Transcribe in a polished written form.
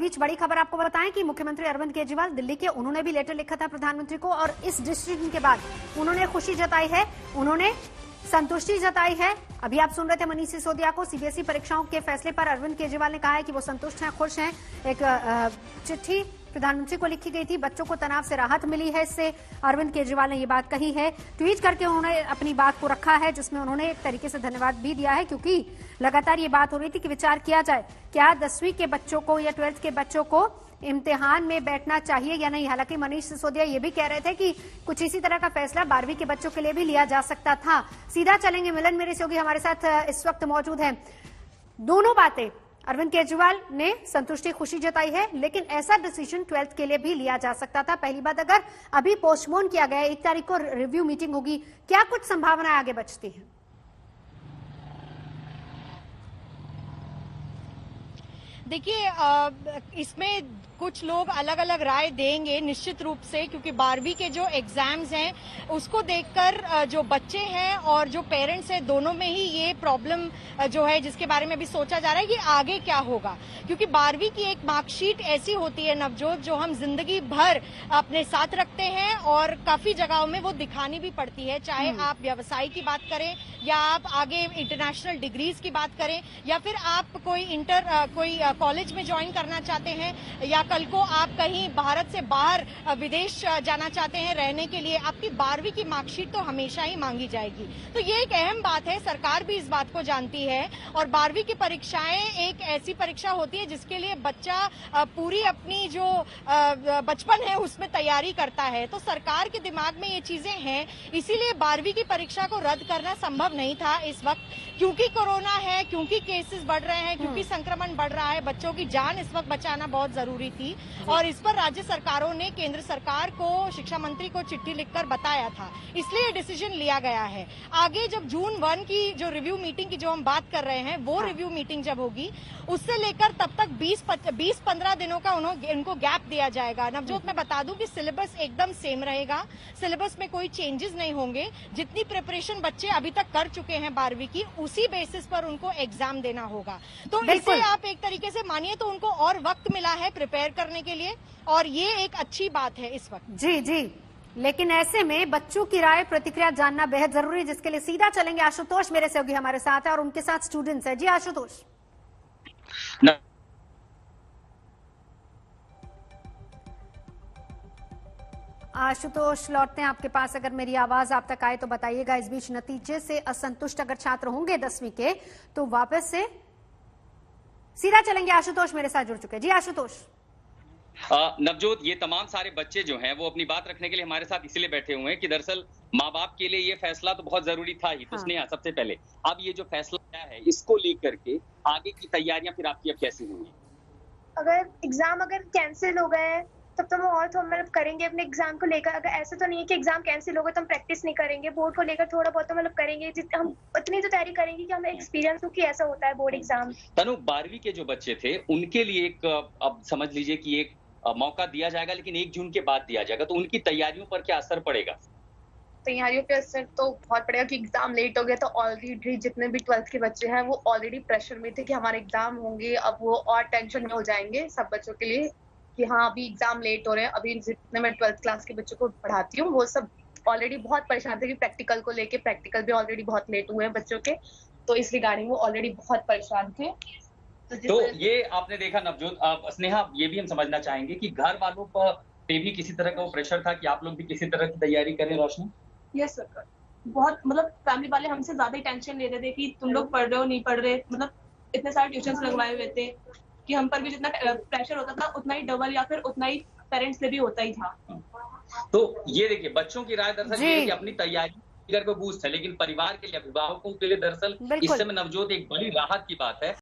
बीच बड़ी खबर आपको बताएं कि मुख्यमंत्री अरविंद केजरीवाल दिल्ली के, उन्होंने भी लेटर लिखा था प्रधानमंत्री को और इस डिसीजन के बाद उन्होंने खुशी जताई है, उन्होंने संतुष्टि जताई है। अभी आप सुन रहे थे मनीष सिसोदिया को। सीबीएसई परीक्षाओं के फैसले पर अरविंद केजरीवाल ने कहा है कि वो संतुष्ट हैं, खुश हैं। एक चिट्ठी प्रधानमंत्री को लिखी गई थी, बच्चों को तनाव से राहत मिली है इससे। अरविंद केजरीवाल ने ये बात कही है, ट्वीट करके उन्होंने अपनी बात को रखा है, जिसमें उन्होंने एक तरीके से धन्यवाद भी दिया है, क्योंकि लगातार ये बात हो रही थी कि विचार किया जाए क्या 10वीं के बच्चों को या 12th के बच्चों को इम्तिहान में बैठना चाहिए या नहीं। हालांकि मनीष सिसोदिया ये भी कह रहे थे कि कुछ इसी तरह का फैसला 12वीं के बच्चों के लिए भी लिया जा सकता था। सीधा चलेंगे, मिलन मेरे सहयोगी हमारे साथ इस वक्त मौजूद हैं। दोनों बातें, अरविंद केजरीवाल ने संतुष्टि खुशी जताई है, लेकिन ऐसा डिसीजन 12th के लिए भी लिया जा सकता था। पहली बात, अगर अभी पोस्टपोन किया गया, 1 तारीख को रिव्यू मीटिंग होगी, क्या कुछ संभावनाएं आगे बचती हैं? देखिए, इसमें कुछ लोग अलग अलग राय देंगे निश्चित रूप से, क्योंकि 12वीं के जो एग्जाम्स हैं उसको देखकर जो बच्चे हैं और जो पेरेंट्स हैं, दोनों में ही ये प्रॉब्लम जो है जिसके बारे में भी सोचा जा रहा है कि आगे क्या होगा। क्योंकि 12वीं की एक मार्कशीट ऐसी होती है नवजोत, जो हम जिंदगी भर अपने साथ रखते हैं और काफी जगहों में वो दिखानी भी पड़ती है, चाहे आप व्यवसाय की बात करें या आप आगे इंटरनेशनल डिग्रीज की बात करें या फिर आप कोई कॉलेज में ज्वाइन करना चाहते हैं या कल को आप कहीं भारत से बाहर विदेश जाना चाहते हैं रहने के लिए, आपकी 12वीं की मार्कशीट तो हमेशा ही मांगी जाएगी। तो ये एक अहम बात है, सरकार भी इस बात को जानती है। और 12वीं की परीक्षाएं एक ऐसी परीक्षा होती है जिसके लिए बच्चा पूरी अपनी जो बचपन है उसमें तैयारी करता है। तो सरकार के दिमाग में ये चीजें हैं, इसीलिए 12वीं की परीक्षा को रद्द करना संभव नहीं था इस वक्त, क्योंकि कोरोना है, क्योंकि केसेस बढ़ रहे हैं, क्योंकि संक्रमण बढ़ रहा है। बच्चों की जान इस वक्त बचाना बहुत जरूरी थी और इस पर राज्य सरकारों ने केंद्र सरकार को, शिक्षा मंत्री को चिट्ठी लिखकर बताया था, इसलिए डिसीजन लिया गया है। आगे जब जून 1 की जो रिव्यू मीटिंग की जो हम बात कर रहे हैं, वो रिव्यू मीटिंग जब होगी, उससे लेकर तब तक 20-15 दिनों का इनको गैप दिया जाएगा। नवजोत, मैं बता दूं कि सिलेबस एकदम सेम रहेगा, सिलेबस में कोई चेंजेस नहीं होंगे। जितनी प्रिपरेशन बच्चे अभी तक कर चुके हैं 12वीं की, उसी बेसिस पर उनको एग्जाम देना होगा। तो इससे आप एक तरीके से मानिए तो उनको और वक्त मिला है प्रिपेयर करने के लिए, और ये एक अच्छी बात है इस वक्त। जी जी, लेकिन ऐसे में बच्चों की राय, प्रतिक्रिया जानना बेहद जरूरी है, जिसके लिए सीधा चलेंगे। आशुतोष मेरे सहयोगी हमारे साथ है और उनके साथ स्टूडेंट्स है। जी आशुतोष। आशुतोष, लौटते हैं आपके पास। अगर मेरी आवाज आप तक आए तो बताइएगा। इस बीच नतीजे से असंतुष्ट अगर छात्र होंगे 10वीं के, तो वापस से सीधा चलेंगे। आशुतोष मेरे साथ जुड़ चुके हैं। जी आशुतोष। नवजोत, ये तमाम सारे बच्चे जो हैं वो अपनी बात रखने के लिए हमारे साथ इसलिए बैठे हुए हैं कि दरअसल माँ बाप के लिए ये फैसला तो बहुत जरूरी था ही। तो स्नेहा, सबसे पहले अब ये जो फैसला क्या है, इसको लेकर के आगे की तैयारियां फिर आपकी अब कैसी होंगी? अगर एग्जाम कैंसिल हो गए तब तो हम और तो मतलब करेंगे अपने एग्जाम को लेकर। अगर ऐसा तो नहीं है कि एग्जाम कैंसिल हो गए तो हम प्रैक्टिस नहीं करेंगे, बोर्ड को लेकर थोड़ा बहुत तो मतलब करेंगे। हम उतनी तो तैयारी करेंगे कि हमें एक्सपीरियंस हो कि ऐसा होता है बोर्ड एग्जाम। तनु, 12वीं के जो बच्चे थे उनके लिए एक, अब समझ लीजिए कि एक मौका दिया जाएगा, लेकिन 1 जून के बाद दिया जाएगा, तो उनकी तैयारियों पर क्या असर पड़ेगा? तैयारियों पे असर तो बहुत पड़ेगा कि एग्जाम लेट हो गया तो ऑलरेडी जितने भी 12th के बच्चे हैं वो ऑलरेडी प्रेशर में थे कि हमारे एग्जाम होंगे। अब वो और टेंशन में हो जाएंगे सब बच्चों के लिए कि हाँ अभी एग्जाम लेट हो रहे हैं। अभी जितने मैं 12th क्लास के बच्चों को पढ़ाती हूँ वो सब ऑलरेडी बहुत परेशान थे कि प्रैक्टिकल को लेके, प्रैक्टिकल भी ऑलरेडी बहुत लेट हुए हैं बच्चों के, तो इस रिगार्डिंग वो ऑलरेडी बहुत परेशान थे। तो ये आपने देखा नवजोत। स्नेहा, ये भी हम समझना चाहेंगे कि घर वालों पे भी किसी तरह का वो प्रेशर था कि आप लोग भी किसी तरह की तैयारी करें? रोशनी। यस सर, बहुत मतलब फैमिली वाले हमसे ज्यादा ही टेंशन ले रहे थे कि तुम लोग पढ़ रहे हो नहीं पढ़ रहे। मतलब इतने सारे ट्यूशंस लगवाए हुए थे कि हम पर भी जितना प्रेशर होता था उतना ही डबल या फिर उतना ही पेरेंट्स से भी होता ही था। तो ये देखिए, बच्चों की राय दरअसल ये है कि अपनी तैयारी को बूस्ट है, लेकिन परिवार के लिए, अभिभावकों के लिए दरअसल इस समय नवजोत एक बड़ी राहत की बात है।